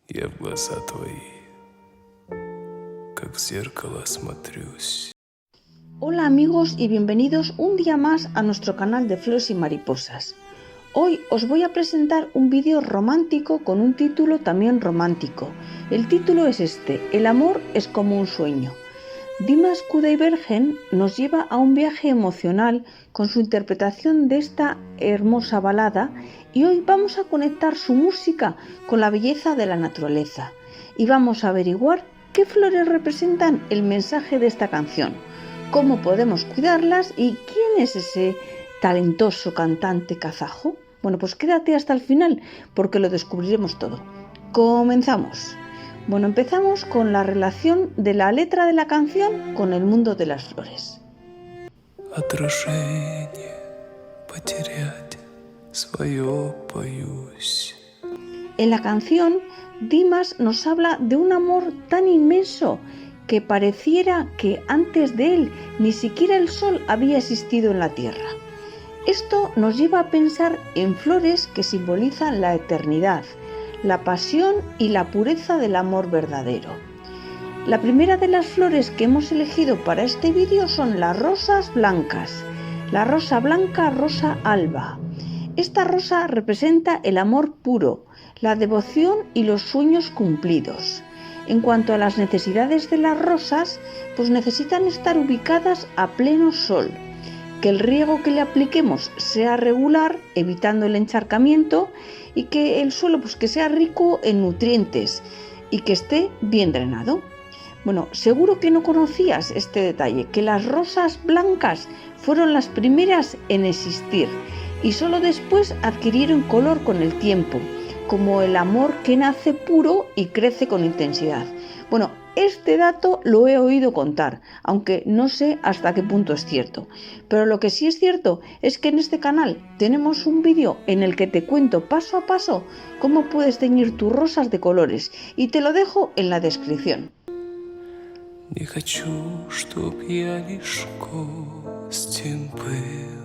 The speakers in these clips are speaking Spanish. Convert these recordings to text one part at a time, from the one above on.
Я в глаза твои, как в зеркало смотрюсь. Hola amigos y bienvenidos un día más a nuestro canal de Flores y Mariposas. Hoy os voy a presentar un vídeo romántico con un título también romántico. El título es este: El amor es como un sueño. Dimas Kudaibergen nos lleva a un viaje emocional con su interpretación de esta hermosa balada, y hoy vamos a conectar su música con la belleza de la naturaleza y vamos a averiguar qué flores representan el mensaje de esta canción, cómo podemos cuidarlas y quién es ese talentoso cantante kazajo. Bueno, pues quédate hasta el final porque lo descubriremos todo. Comenzamos. Bueno, empezamos con la relación de la letra de la canción con el mundo de las flores. Отражение потерять свое боюсь. En la canción, Dimas nos habla de un amor tan inmenso que pareciera que antes de él ni siquiera el sol había existido en la tierra. Esto nos lleva a pensar en flores que simbolizan la eternidad, la pasión y la pureza del amor verdadero. La primera de las flores que hemos elegido para este vídeo son las rosas blancas. La rosa blanca, rosa alba. Esta rosa representa el amor puro, la devoción y los sueños cumplidos. En cuanto a las necesidades de las rosas, pues necesitan estar ubicadas a pleno sol, que el riego que le apliquemos sea regular, evitando el encharcamiento, y que el suelo pues que sea rico en nutrientes y que esté bien drenado. Bueno, seguro que no conocías este detalle, que las rosas blancas fueron las primeras en existir y solo después adquirieron color con el tiempo, como el amor que nace puro y crece con intensidad. Bueno, este dato lo he oído contar, aunque no sé hasta qué punto es cierto. Pero lo que sí es cierto es que en este canal tenemos un vídeo en el que te cuento paso a paso cómo puedes teñir tus rosas de colores, y te lo dejo en la descripción. Не хочу, чтоб я лишь гостем был.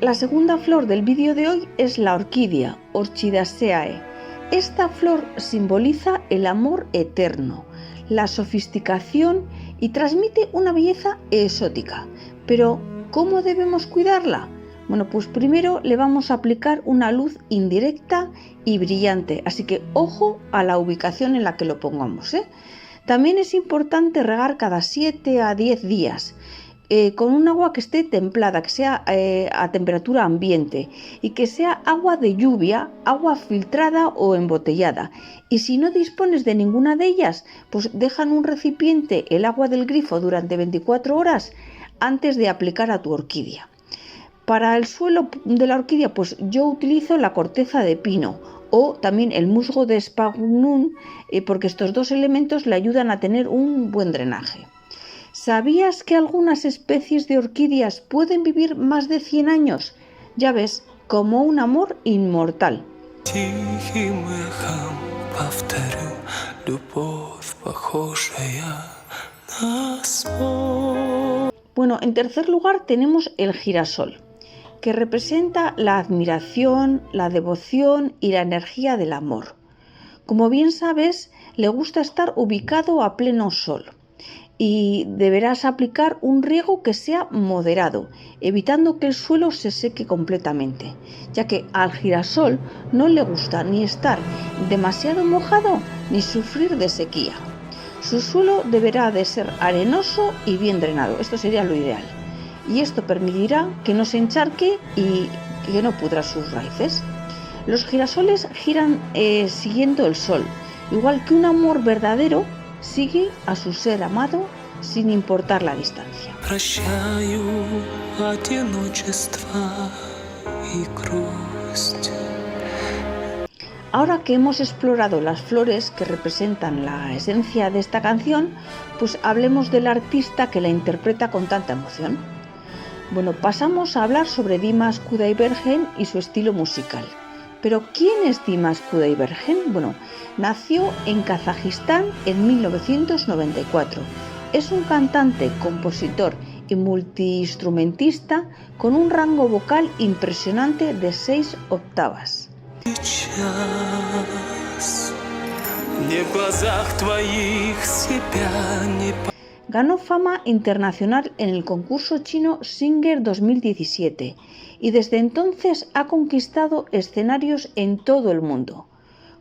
La segunda flor del vídeo de hoy es la orquídea, Orchidaceae. Esta flor simboliza el amor eterno, la sofisticación y transmite una belleza exótica. Pero, ¿cómo debemos cuidarla? Bueno, pues primero le vamos a aplicar una luz indirecta y brillante, así que ojo a la ubicación en la que lo pongamos, ¿eh? También es importante regar cada 7 a 10 días. Con un agua que esté templada, que sea a temperatura ambiente y que sea agua de lluvia, agua filtrada o embotellada. Y si no dispones de ninguna de ellas, pues deja en un recipiente el agua del grifo durante 24 horas antes de aplicar a tu orquídea. Para el suelo de la orquídea, pues yo utilizo la corteza de pino o también el musgo de sphagnum, porque estos dos elementos le ayudan a tener un buen drenaje. ¿Sabías que algunas especies de orquídeas pueden vivir más de 100 años? Ya ves, como un amor inmortal. Тихим эхом повторю, любовь похожая на сон. Bueno, en tercer lugar tenemos el girasol, que representa la admiración, la devoción y la energía del amor. Como bien sabes, le gusta estar ubicado a pleno sol. Y deberás aplicar un riego que sea moderado, evitando que el suelo se seque completamente, ya que al girasol no le gusta ni estar demasiado mojado ni sufrir de sequía. Su suelo deberá de ser arenoso y bien drenado, esto sería lo ideal, y esto permitirá que no se encharque y que no pudra sus raíces. Los girasoles giran siguiendo el sol, igual que un amor verdadero sigue a su ser amado sin importar la distancia. Прощаю одиночество и грусть. Ahora que hemos explorado las flores que representan la esencia de esta canción, pues hablemos del artista que la interpreta con tanta emoción. Bueno, pasamos a hablar sobre Dimas Kudaibergen y su estilo musical. Pero ¿quién es Dimas Kudaibergen? Bueno, nació en Kazajistán en 1994. Es un cantante, compositor y multiinstrumentista con un rango vocal impresionante de 6 octavas. Мне в глазах твоих себя не Ganó fama internacional en el concurso chino Singer 2017 y desde entonces ha conquistado escenarios en todo el mundo.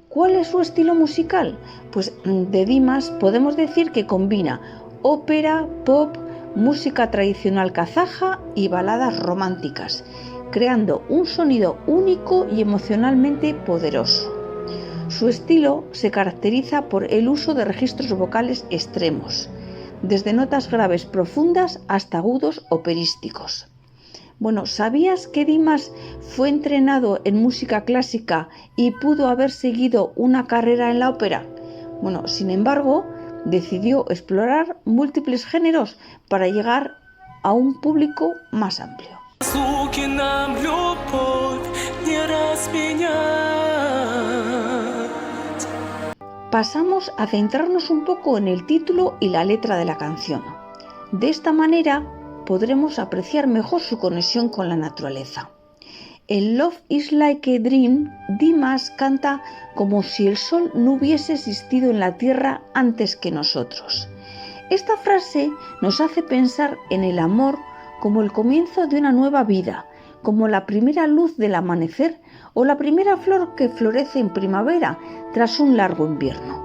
¿Cuál es su estilo musical? Pues de Dimas podemos decir que combina ópera, pop, música tradicional kazaja y baladas románticas, creando un sonido único y emocionalmente poderoso. Su estilo se caracteriza por el uso de registros vocales extremos, desde notas graves profundas hasta agudos operísticos. Bueno, ¿sabías que Dimas fue entrenado en música clásica y pudo haber seguido una carrera en la ópera? Bueno, sin embargo, decidió explorar múltiples géneros para llegar a un público más amplio. Разлуки нам любовь не разменять. Pasamos a centrarnos un poco en el título y la letra de la canción. De esta manera podremos apreciar mejor su conexión con la naturaleza. En Love is like a Dream, Dimas canta como si el sol no hubiese existido en la tierra antes que nosotros. Esta frase nos hace pensar en el amor como el comienzo de una nueva vida, como la primera luz del amanecer o la primera flor que florece en primavera tras un largo invierno.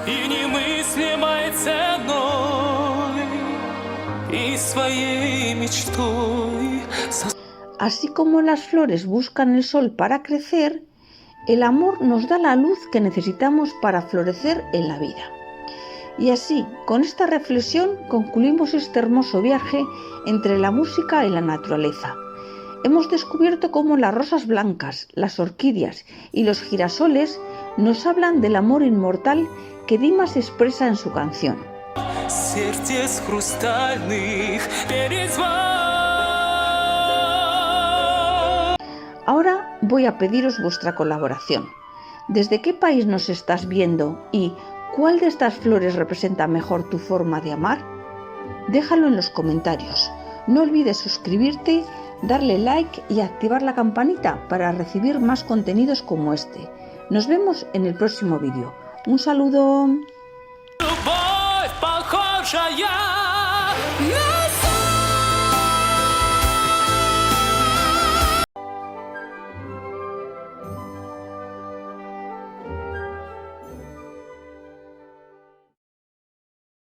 И немыслимой ценой, и своей мечтой. Así como las flores buscan el sol para crecer, el amor nos da la luz que necesitamos para florecer en la vida. Y así, con esta reflexión, concluimos este hermoso viaje entre la música y la naturaleza. Hemos descubierto cómo las rosas blancas, las orquídeas y los girasoles nos hablan del amor inmortal que Dimas expresa en su canción. Сердец хрустальных перезвон. Ahora voy a pediros vuestra colaboración. ¿Desde qué país nos estás viendo y cuál de estas flores representa mejor tu forma de amar? Déjalo en los comentarios. No olvides suscribirte, darle like y activar la campanita para recibir más contenidos como este. Nos vemos en el próximo vídeo. Un saludo. Любовь, похожая на